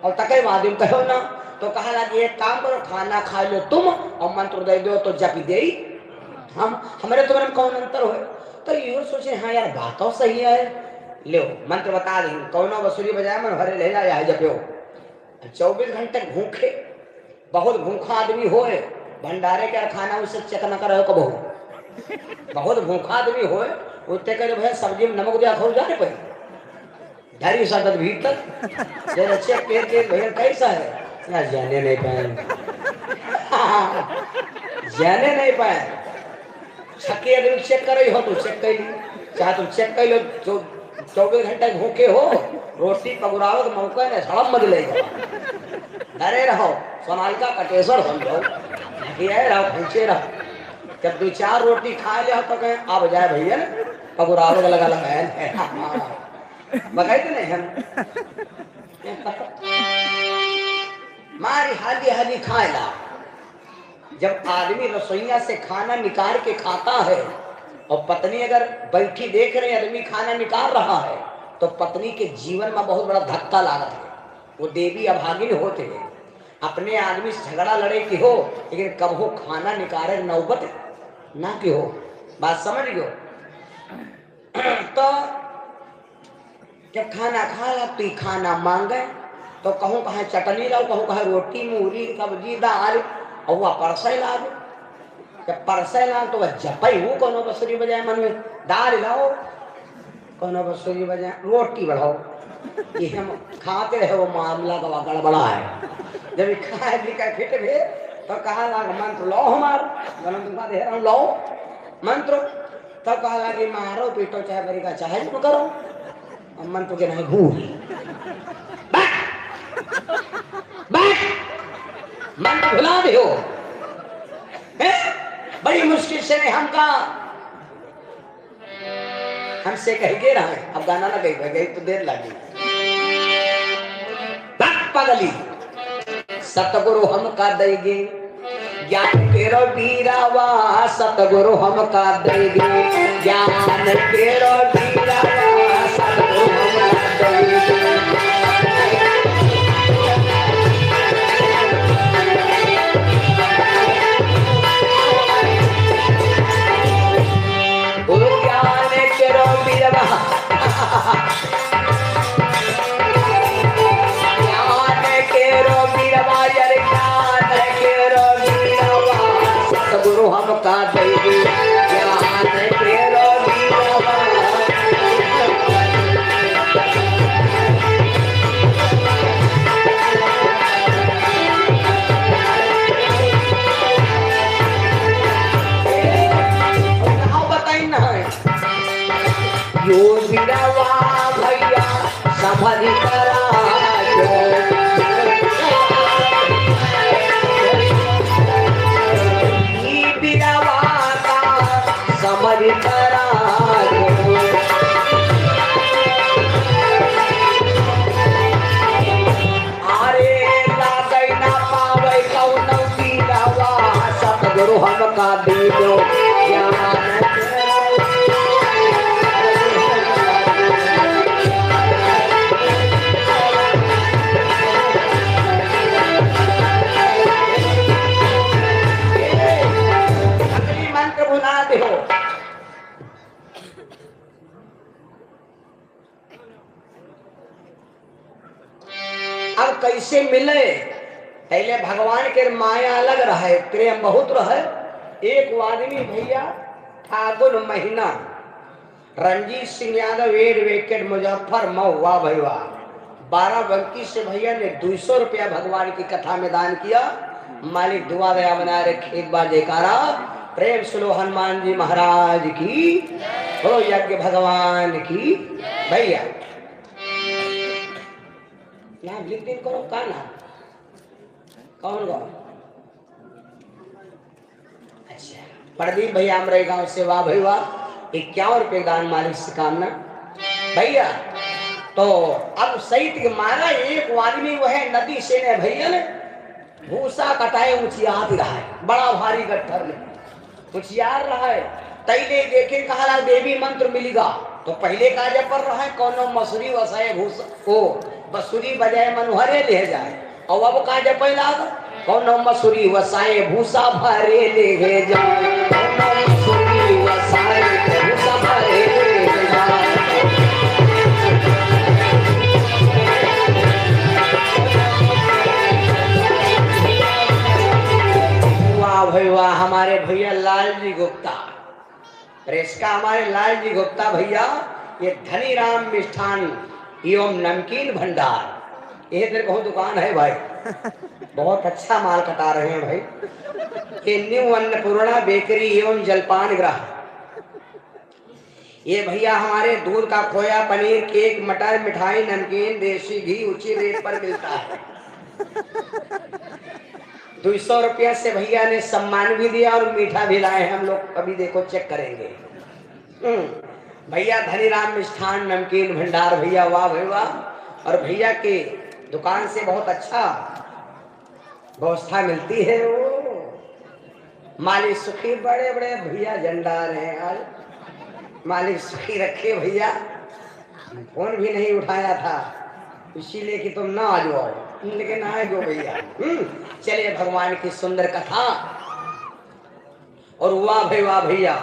और तके वादिम कहो ना तो कहा ला एक काम करो खाना खा लो तुम और मंत्र दे दो तो जपी दे हम हमारे तुम्हारे में कौन अंतर हो? तो यो सोचे हाँ यार बात तो सही है। लो मंत्र बता दें कौनो बसुरी बजाय मन भरे ले जाए जपो 24 घंटे भूखे बहुत भूखा आदमी होए भंडारे के खाना उससे चेक न करे कबो बहुत भूखा आदमी होए उतने करे भाई सब्जी में नमक दिया खो जाने पर ढारी सादत भीतर जरा चेक के भैया कैसा है ना जाने नहीं पाए जाने नहीं पाए छके आदमी चेक करे हो तो चेक कर चाहे तुम चेक कर लो जो 24 घंटे भूखे हो रोटी पगुराओ तो मौका ने सड़म मत लेगा डरे रहो सोनाल का कटेश्वर हो जाओ रहो भूखे रहो जब 2-4 रोटी खा ले तो कहें अब जाए भैया पगुराओ लगा लगाए बगाई तो नहीं हम मारी हाली हाली खाएला जब आदमी रसोईया से खाना निकाल के खाता है और पत्नी अगर बैठी देख रहे आदमी खाना निकाल रहा है तो पत्नी के जीवन में बहुत बड़ा धक्का लागत है। वो देवी अभागिन होते हैं अपने आदमी से झगड़ा लड़े की हो लेकिन कब हो खाना निकाले नौबत ना की हो बात समझ गयो। तो जब खाना खा ला तो खाना मांगे तो कहूँ कहाँ चटनी लाओ कहूँ कहाँ रोटी मूरी सब्जी दाल और वह परसे ला दो जब परसे ला तो वह जपई हूँ कोनो बसुरी बजाय मन में दाल लाओ कोनो बसुरी बजाय रोटी बढ़ाओ ये हम खाते रहे वो मामला का गड़बड़ा है जब खाए लिखा फिट भे तो कहा लाग मंत्र लो हमार गलत तुमका दे रहा हूँ लो मंत्र तो कहा लागे मारो पीटो चाहे बरी का चाहे तुम करो मंत्र के नहीं घूर मंत्र भुला दो बड़ी मुश्किल से नहीं हमका हमसे कह गे रहा है अब गाना ना गई तो देर लगी पगली सतगुरु हम का देंगे ज्ञान तेरो बीरावा सतगुरु हम का देंगे ज्ञान तेरो बीरावा सतगुरु हम का देंगे सतगुरु हम का देंगे ज्ञान तेरो बीरावा बताई ना यो बीरावा भैया संभल करा सतगुरु हम का दीदो मंत्र बुला दो अब कैसे मिले पहले भगवान के माया अलग रहे प्रेम बहुत रहे। एक आदमी भैया फागुन महीना रंजीत सिंह यादव एड विकेट मुजफ्फर महुआ भैया 12 बंकी से भैया ने 200 रुपया भगवान की कथा में दान किया। मालिक दुआ दया बना रखे एक बार जयकारा प्रेम सुनो हनुमान जी महाराज की हो यज्ञ भगवान की। भैया यहाँ लिख दिन करो का ना कौन गो अच्छा प्रदीप भैया हमारे गांव से वाह भाई वाह 51 रुपये दान मालिक से कामना भैया। तो अब सहित के मारा एक आदमी वह नदी से ने भैया ने भूसा कटाए उचियात रहा है बड़ा भारी गट्ठर में उचियार रहा है तैले देखे कहा देवी मंत्र मिलेगा तो पहले काजे पर रहा है कौन मसूरी वसाए भूसा ओ बसुरी बजाय मनोहरे ले जाए और अब काजे पहला कौन मसूरी वसाए भूसा भरे ले जाए भाई वाह, हमारे भैया लाल जी गुप्ता, प्रेस का हमारे लाल जी गुप्ता भैया, ये धनी राम मिष्ठान एवं नमकीन भंडार, ये तेरे को दुकान है भाई, बहुत अच्छा माल कटा रहे हैं भाई। ये न्यू अन्नपूर्णा बेकरी एवं जलपान ग्रह, ये भैया हमारे दूध का खोया, पनीर, केक, मटर, मिठाई, नमकीन, देसी घी उचित रेट पर मिलता है। 200 रुपया से भैया ने सम्मान भी दिया और मीठा भी लाए हैं, हम लोग कभी देखो चेक करेंगे। भैया धनीराम मिष्ठान नमकीन भंडार भैया, वाह भाई वाह। और भैया के दुकान से बहुत अच्छा व्यवस्था मिलती है। वो मालिक सुखी, बड़े बड़े भैया झंडार हैं आज, मालिक सुखी रखे भैया। फोन भी नहीं उठाया था इसीलिए कि तुम ना आ जाओ, लेकिन आए गो भैया। चलिए भगवान की सुंदर कथा। और वाह भाई वाह भैया,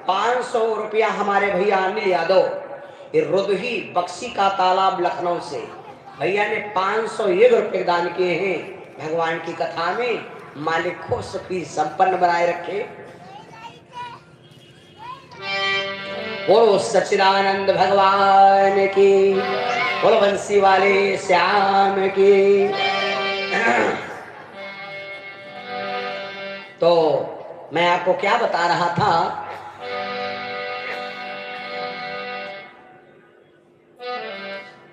500 रुपया हमारे भैया अनिल यादव, ये रुदही बक्सी का तालाब लखनऊ से भैया ने 501 रुपये दान किए हैं भगवान की कथा में। मालिक को सुखी संपन्न बनाए रखे। बोलो सच्चिदानंद भगवान की, बोलो बंसी वाले श्याम की। तो मैं आपको क्या बता रहा था,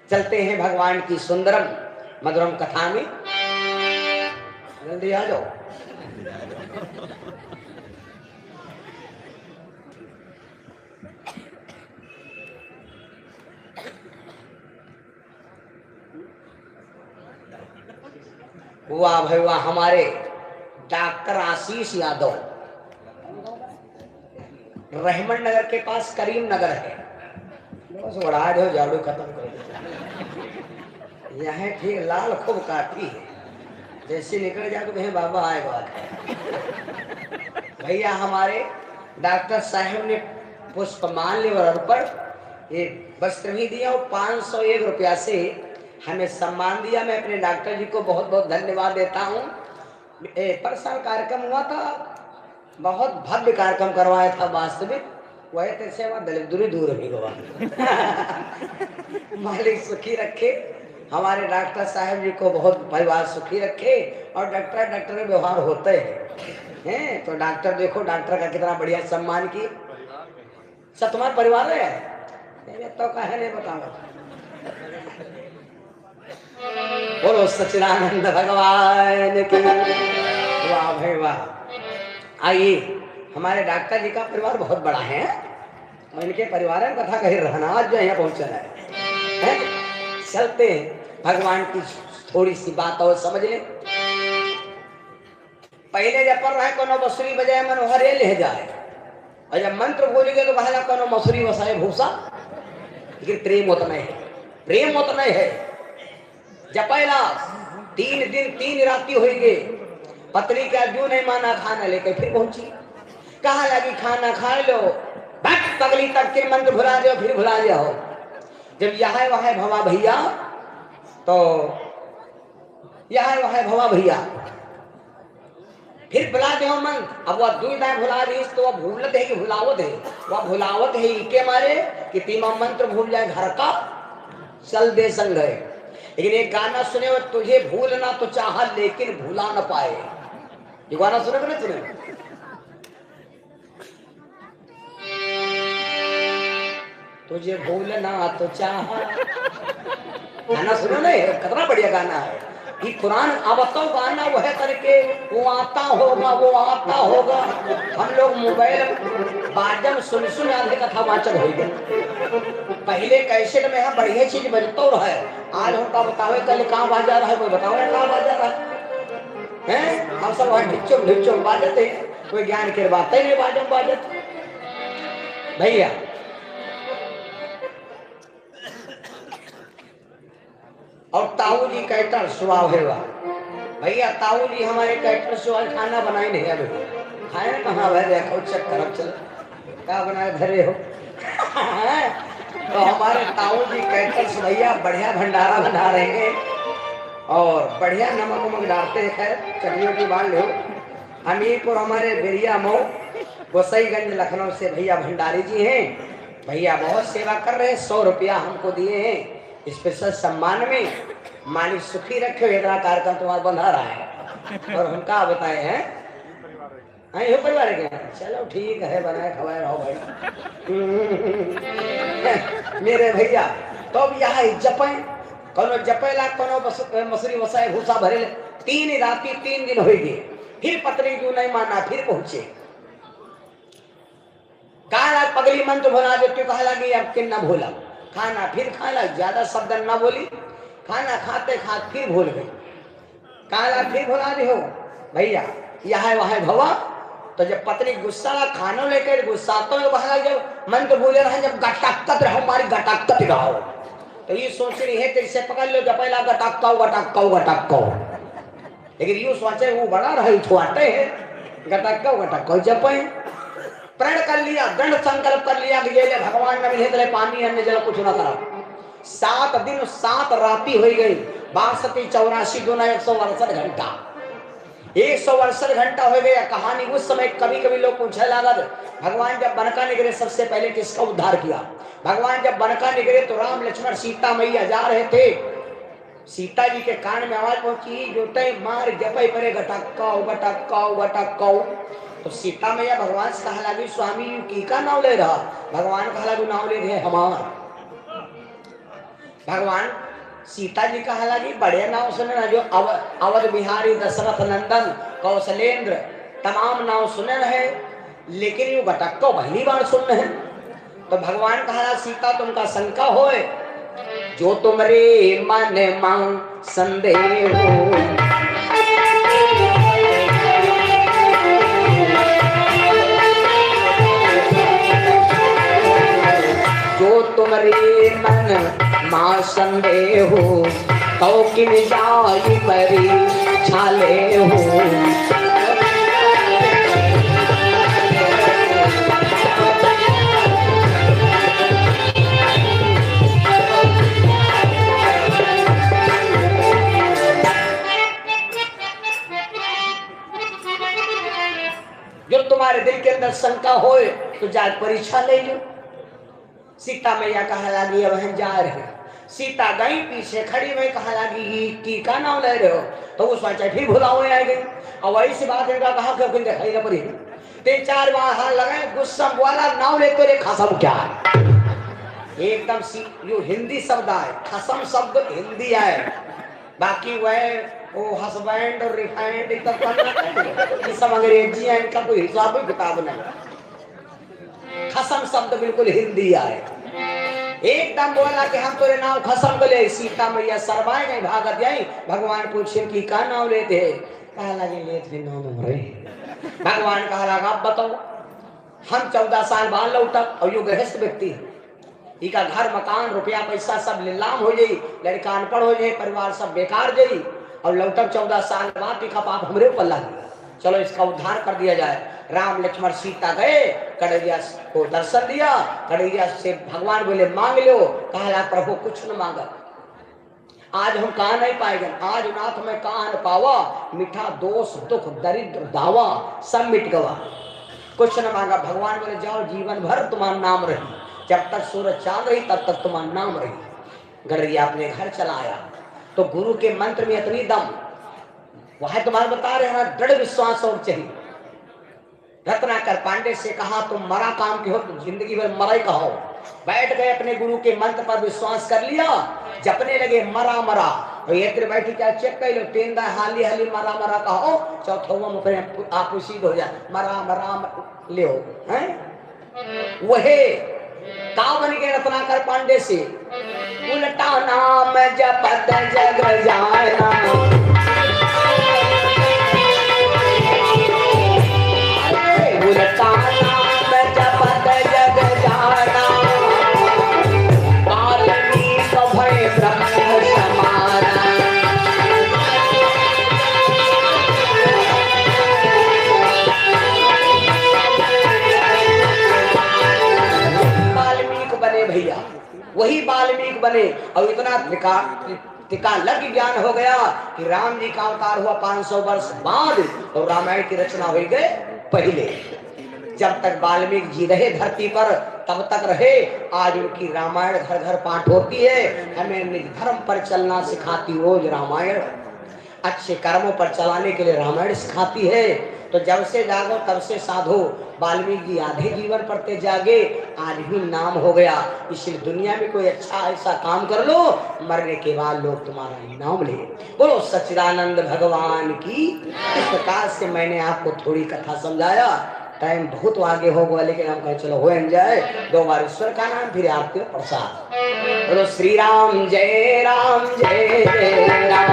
चलते हैं भगवान की सुंदरम मधुरम कथा में। जल्दी आ जाओ। वाह भाई वाह, हमारे डॉक्टर आशीष यादव, रहमान नगर के पास करीम नगर है, बस बढ़ा दो, झाड़ू खत्म कर दो। यहाँ ठीक लाल खूब काटी है, जैसे निकल जाए तो कहीं बाबा आएगा। भैया हमारे डॉक्टर साहब ने पुष्पमान लेवर पर ये वस्त्र भी दिया और 501 रुपया से हमें सम्मान दिया। मैं अपने डॉक्टर जी को बहुत बहुत धन्यवाद देता हूँ। पर साल कार्यक्रम हुआ था, बहुत भव्य कार्यक्रम करवाया था वास्तविक, वही तैसे दलित दूरी दूर भी हुआ। मालिक सुखी रखे, हमारे डॉक्टर साहब जी को बहुत परिवार सुखी रखे। और डॉक्टर में व्यवहार होते हैं। तो डॉक्टर देखो, डॉक्टर का कितना बढ़िया सम्मान की। सब तुम्हारा परिवार है तो कहे नहीं बताऊंगा। बोलो सच्चिदानंद भगवान की, वाह भाई वाह। आइए, हमारे डॉक्टर जी का परिवार बहुत बड़ा है और इनके परिवार में कथा कही रहना आज जो यहाँ पहुंचना है। चलते हैं भगवान की थोड़ी सी बात और समझ ले। पहले जब पढ़ रहे कोनो बसुरी बजाय मनोहरे ले जाए, और जब मंत्र भूल गए तो कहला कोनो मसूरी वसाए भूसा। लेकिन प्रेम उतना है, प्रेम उतना है। जपैला 3 दिन 3 राती हो गए, पत्नी का जो नहीं माना खाना लेके फिर पहुंची। कहा लगी खाना खा लो, भट पगली तक के मंत्र भुला जाओ, फिर भुला जाओ। जब यहाँ वहां भवा भैया, तो यहाँ वहां भवा भैया फिर भुला दे मंत्र। अब वह 2 दाएं भुला दी तो वह भूलत है कि भुलावत है, वह भुलावत है इनके मारे कि तीमा मंत्र भूल जाए घर का चल दे संग है। लेकिन एक गाना सुने हो, तुझे भूलना तो चाहा लेकिन भुला न पाए। ये गाना सुने कि नहीं सुने? तुझे भूलना तो चाहा, गाना सुनो नहीं, कितना बढ़िया गाना है। ये कुरान अब तो गाना वो है करके वो आता होगा, वो आता होगा। हम लोग मोबाइल बाजम सुन सुन आधे कथा वाचक हो गए। पहले कैसेट में बढ़िया चीज बनता रहा है, आज उनका बतावे कल कहाँ बाजा रहा है, कोई बताओ कहाँ बाजा रहा है। हम सब वहाँ ढिच्चुम ढिच्चुम बाजते, कोई ज्ञान के बात ही नहीं बाजम बाजत भैया। और ताऊ जी कैटर सुबह है भैया, ताऊ जी हमारे कैटर सुबह खाना बनाए नहीं अभी, खाए कहाँ भाई, देखो चेक करो चल क्या बनाए धरे हो। तो हमारे ताऊ जी कैटर्स भैया बढ़िया भंडारा बना रहे हैं और बढ़िया नमक वमक डालते हैं। खैर चटनी वटनी बांध लो। हमीरपुर हमारे बेरिया मऊ गोसाईगंज लखनऊ से भैया भंडारी जी हैं। भैया बहुत सेवा कर रहे हैं, 100 रुपया हमको दिए हैं स्पेशल सम्मान में। मालिक सुखी रखे, इतना कार्यक्रम तुम्हारा बंधा रहा है। और उनका बताए हैं ये परिवार के, चलो ठीक है, बनाए खवाए रहो भाई। मेरे भैया तो अब यहाँ जपे कोनो जपेला कोनो मसूरी वसाए भूसा भरे 3 राती 3 दिन हो गए, फिर पत्नी क्यों नहीं माना, फिर पहुंचे कहा पगली मन तो भुला दे, कहा लगी अब कि न भूला खाना, फिर खाना ज्यादा शब्द न बोली, खाना खाते खाते फिर भूल गई, कहा फिर भुला दे हो भैया यहाँ वहां भवा। तो जब पत्नी गुस्सा खाना लेकर गुस्सा तो जब मन तो भूले रहे, जब गटाकत रहो हमारी गटाकत रहो, तो ये सोच रही है कि पकड़ लो जब पहला गटाकाओ गटाकाओ गटाकाओ, लेकिन यूं सोचे वो बड़ा रहे छुआते है गटाकाओ गटाकाओ। जब प्रण कर लिया, दृढ़ संकल्प कर लिया कि ये भगवान ने मिले पानी अन्य जल कुछ ना करा। 7 दिन 7 राती हो गई, 62 84 दूना 162 घंटा, 162 घंटा हो गया। कहानी उस समय कभी कभी लोग पूछने लगा भगवान जब बनका निकले सबसे पहले किसका उद्धार किया। भगवान जब बनका निकले तो राम लक्ष्मण सीता मैया जा रहे थे, सीता जी के कान में आवाज पहुंची जोते मार जपई परे गटक्काओ गटक्काओ गटक्काओ। तो सीता मैया भगवान से कहा लगी स्वामी की का नाम ले रहा, भगवान कहा लगी नाम ले रहे हमार। भगवान सीता जी कहा लगी बड़े नाम सुने ना, जो अवध बिहारी दशरथ नंदन कौशलेंद्र तमाम नाम सुने रहे, लेकिन ये गटक्को पहली बार सुन रहे। तो भगवान कहा सीता तुमका शंका होए, जो तुमरे मन मां संदेह हो, जो तुमरे मन मां संदेह हो, तो किन जाई मरी छाले हो। जो तुम्हारे दिल के अंदर शंका होए तो जा परीक्षा ले लो। सीता मैया कहा लगी अब हम जा रहे। सीता गई पीछे खड़ी में, कहा लगी की का नाम ले रहे हो, तो वो सोचा फिर भुलाओ आ गई। और वही से बात इनका कहा क्योंकि दिखाई ना पड़ी, 3-4 बार हाथ लगाए गुस्सा वाला नाम लेते रे खसम क्या है, एकदम जो हिंदी शब्द है खसम शब्द हिंदी है, बाकी वह वो हस्बैंड और रिफाइंड ये सब अंग्रेजी है, इनका कोई हिसाब किताब नहीं। खसम शब्द बिल्कुल हिंदी आए, एकदम बोला कि हम तेरे नाम खसम ले। सीता मैया शर्माए गई, भागत गई। भगवान पूछे कि का नाम लेते है, कहा लगे लेते नाम रे। भगवान कहा लगा अब बताओ, हम 14 साल बाद लौटा और यो गृहस्थ व्यक्ति है, इका घर मकान रुपया पैसा सब नीलाम हो जाई, लड़का अनपढ़ हो जाए, परिवार सब बेकार जाई, और लौटक 14 साल बाद इका पाप हमरे ऊपर लग गया, चलो इसका उद्धार कर दिया जाए। राम लक्ष्मण सीता गए, कड़ैया को दर्शन दिया, कड़ैया से भगवान बोले मांग लो, कहा प्रभु कुछ न मांगा, आज हम कहा नहीं पाएंगे, आज नाथ में कहा न पावा, मीठा दोष दुख दरिद्र दावा सब मिट गवा, कुछ न मांगा। भगवान बोले जाओ जीवन भर तुम्हारा नाम रही, जब तक सूरज चांद रही तब तक तुम्हारा नाम रही। गड़ैया अपने घर चला आया। तो गुरु के मंत्र में इतनी दम, वह तुम्हारे बता रहे हैं दृढ़ विश्वास और चाहिए। रत्नाकर पांडे से कहा तुम मरा काम की हो, तुम जिंदगी भर मरा ही कहो। बैठ गए अपने गुरु के मंत्र पर विश्वास कर लिया, जपने लगे मरा मरा। तो ये तेरे बैठी क्या चेक कर लो, तेंदा हाली हाली मरा मरा कहो, चौथों में आप उसी हो जाए मरा मरा ले हैं। वहे का बन गए रत्नाकर पांडे से, उल्टा नाम जपत जग जाना, उल्टा नाम जपत जग जाना, वाल्मीकि भय ब्रह्म समाना। वाल्मीकि बने भैया, वही वाल्मीकि बने, और इतना टिका लग ज्ञान हो गया कि राम जी का अवतार हुआ 500 वर्ष बाद और रामायण की रचना हो गई पहले। जब तक वाल्मीकि जी रहे धरती पर तब तक रहे। आज उनकी रामायण घर घर पाठ होती है। हमें निज धर्म पर चलना सिखाती रोज रामायण, अच्छे कर्मों पर चलाने के लिए रामायण सिखाती है। तो जब से जागो तब से साधो। वाल्मीकि जी आधे जीवन पढ़ते जागे, आज भी नाम हो गया। इसलिए दुनिया में कोई अच्छा ऐसा काम कर लो, मरने के बाद लोग तुम्हारा नाम ले। बोलो सच्चिदानंद भगवान की। इस प्रकार से मैंने आपको थोड़ी कथा समझाया। टाइम बहुत आगे हो गया, लेकिन हम कहें चलो हो जाए। 2 बार ईश्वर का नाम, फिर आरती और प्रसाद। बोलो श्री राम जय राम जय जय राम।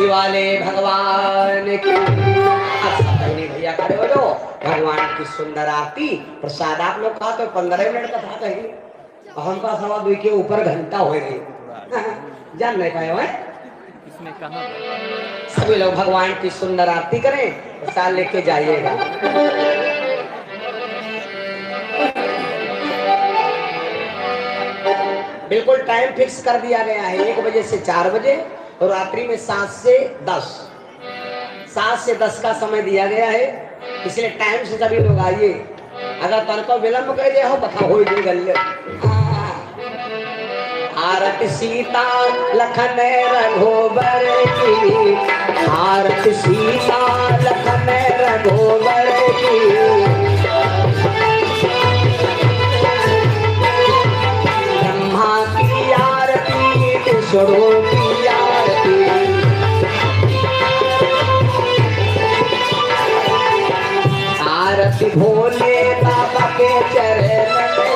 वाले भगवान की। भैया खड़े हो जाओ। भगवान की सुंदर आरती प्रसाद आप लोग कहा तो 15 मिनट का था कहीं, हमका 2:15 के ऊपर घंटा हो गई। जान नहीं पाए इसमें कहां। सभी लोग भगवान की सुंदर आरती करें, प्रसाद लेके जाइएगा। बिल्कुल टाइम फिक्स कर दिया गया है, 1 बजे से 4 बजे और रात्रि में 7 से 10। 7 से 10 का समय दिया गया है, इसलिए टाइम से सभी लोग आइए। अगर तनको विलंब कर दे हो बता हो गल। आरती सीता लखन रघुबर की, आरती सीता लखन रघुबर की। ब्रह्मा की आरती विष्णु की आरती, आरती भोले बाबा के चरण में,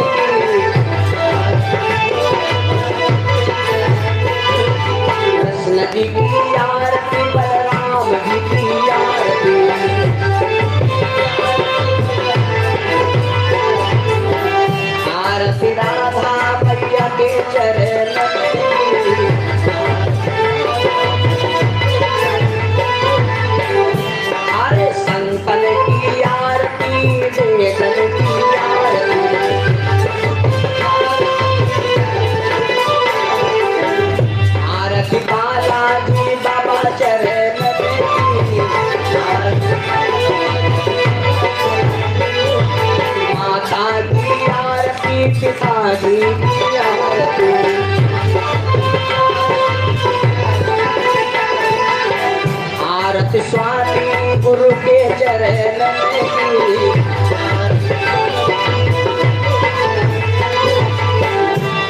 कृष्ण जी की आरती बलराम जी की आरती, आरती राधा मैया के चरण में, अरे संतन की आरती वेदन की आरती, आरती बालाजी बाबा चरण में, माता की आरती पिताजी की आरती, आरती स्वामी गुरु के चरण में,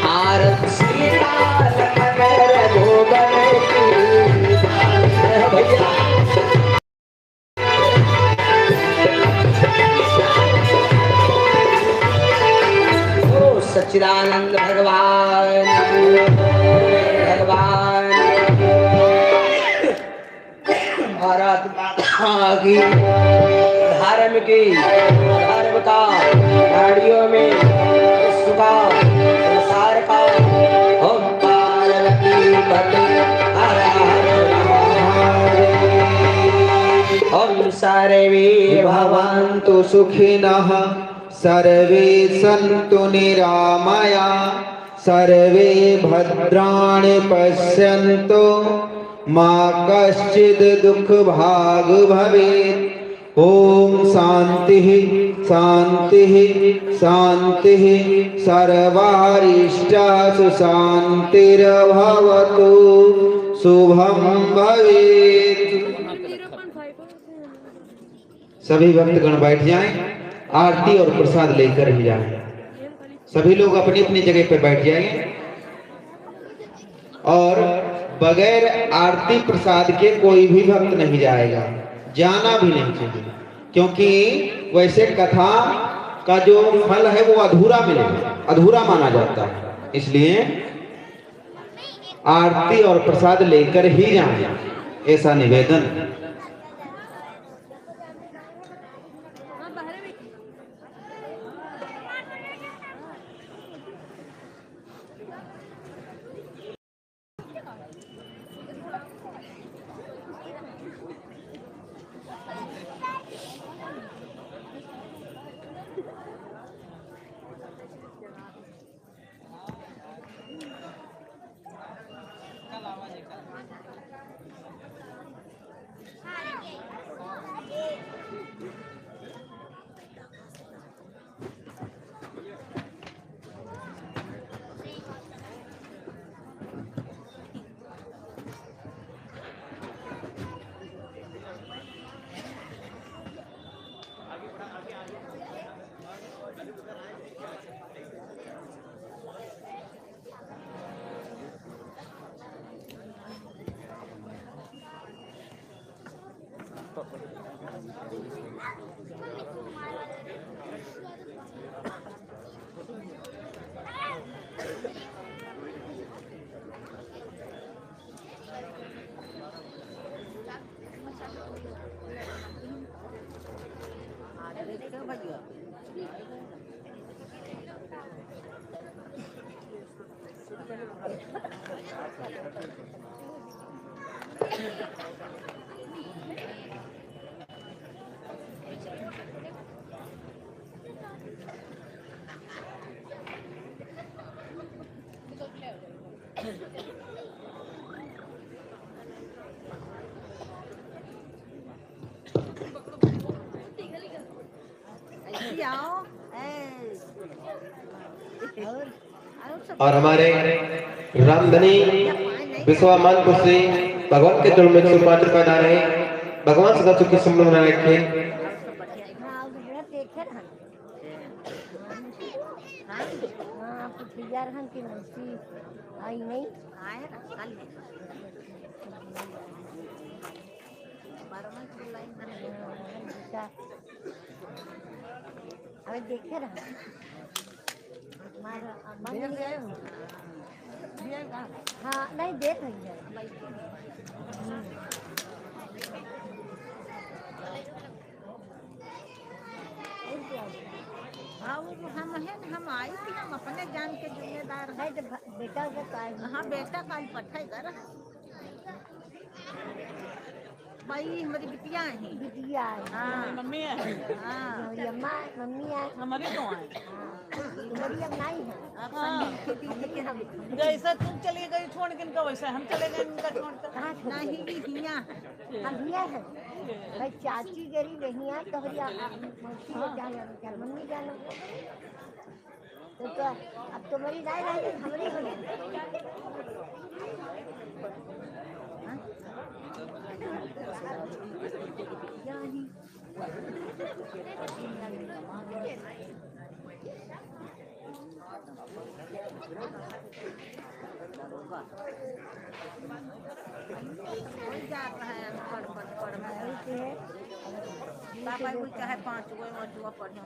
आरती सीता लखन रघुबर की। भैया ओ सच्चिदानंद भगवान भगवान भारत माता की। धर्म की धर्म का गाड़ियों में विश्व का संसार का ओम पार्वती पति हर हर महादेव। ओम सर्वे भवन्तु सुखिनः सर्वे सन्तु निरामया सर्वे भद्राणि पश्यन्तु मा कश्चित् दुःख भाग भवेत्। ओम शांतिः शांतिः शांतिः सर्वारिष्टासु शान्तिर्भवतु शुभं भवेत्। सभी भक्तगण बैठ जाएं, आरती और प्रसाद लेकर ही जाएं। सभी लोग अपनी अपनी जगह पर बैठ जाएंगे और बगैर आरती प्रसाद के कोई भी भक्त नहीं जाएगा, जाना भी नहीं चाहिए, क्योंकि वैसे कथा का जो फल है वो अधूरा मिलेगा, अधूरा माना जाता है। इसलिए आरती और प्रसाद लेकर ही जाएं, ऐसा निवेदन। और हमारे रामधनी विश्वामंत्र से भगवान के चरण में सुपात्र पैदा रहे, भगवान सदा सुखी समृद्ध बना रखे। देखे रहा हाँ नहीं देख रही है हम आई थी, हम अपने जान के जिम्मेदार नहीं तो बेटा का हाँ बेटा काल पठाई कर भाई हमारी बिटिया है बिटिया हाँ मम्मी है हाँ अम्मा मम्मी है हमारी तो है तुम्हारी अब नहीं है जैसे तुम चली गई छोड़ के इनका, वैसे हम चले गए इनका छोड़ कर। कहाँ नहीं हिया हम हिया है भाई चाची गरी नहीं है तो हरिया मौसी को जाना क्या मम्मी जाना तो अब तुम्हारी राय रही हमारी हो जाता है पढ़ पापा को चाहे 5 गो और जुआ पढ़े हो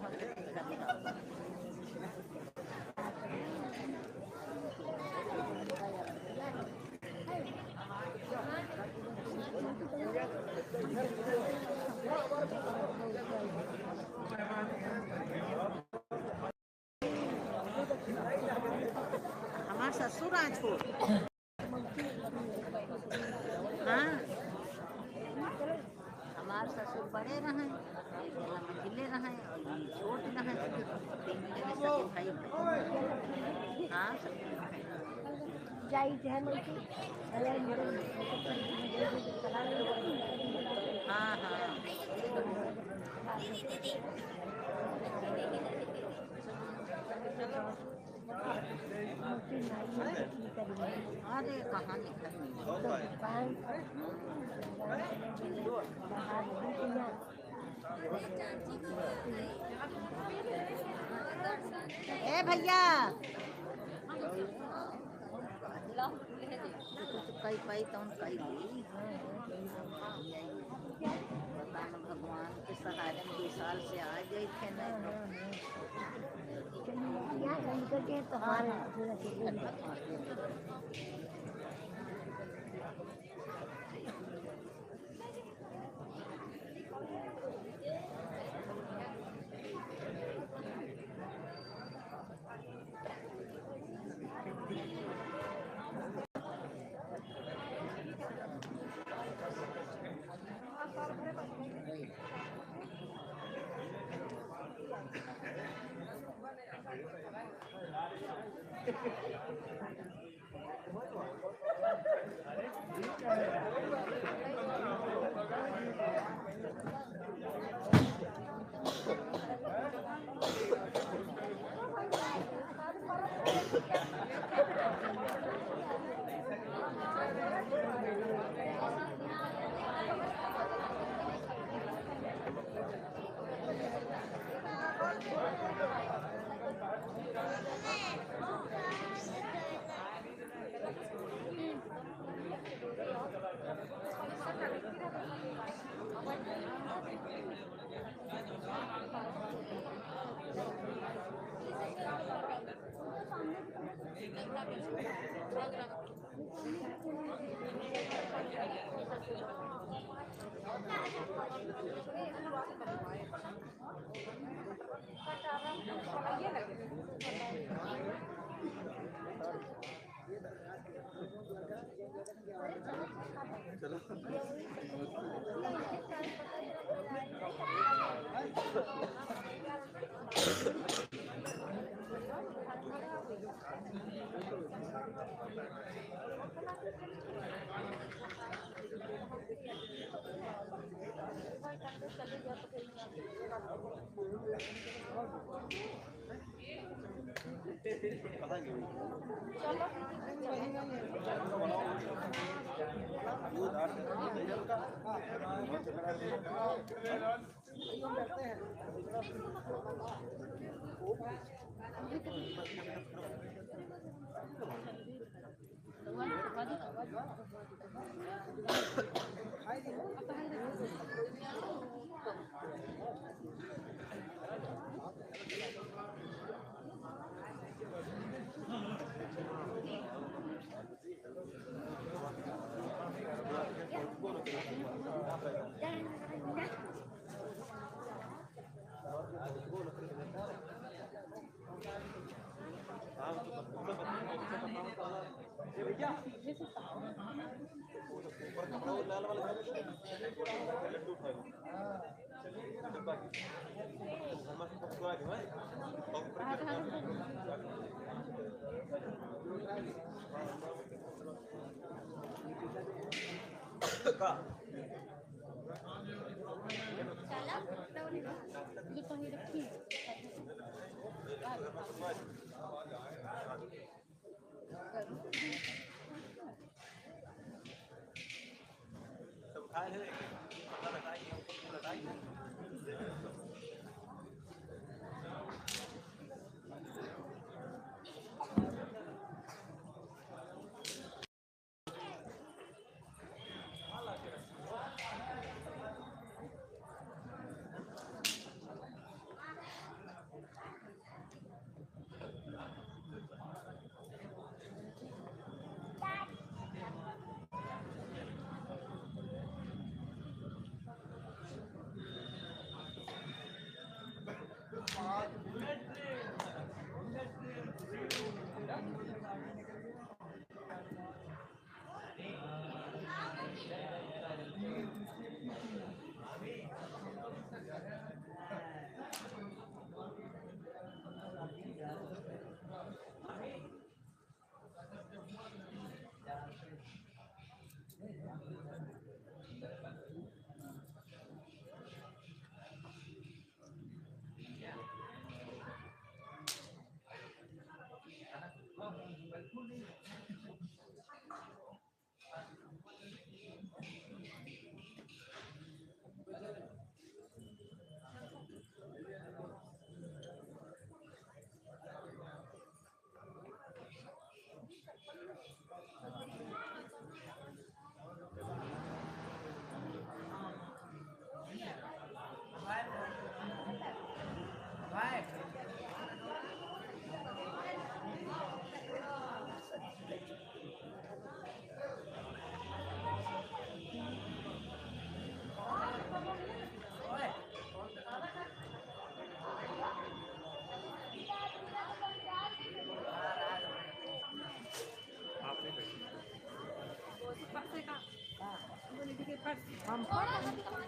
हमारे ससुर आज को हाँ हमारे ससुर बड़े रहे, मंजिले रहे और छोट रहे, 3 महीने सके भाई हाँ जाई है मौसी हाँ हाँ अरे कहाँ निकल ए भैया कई पाई तो कई भगवान के सहारे में 2 साल से आ गई थे ना तो हमारे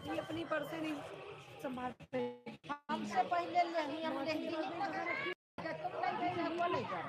ये अपनी पर्स नहीं संभालते। हमसे पहले ले हम ले तुम नहीं गई हमको ले जा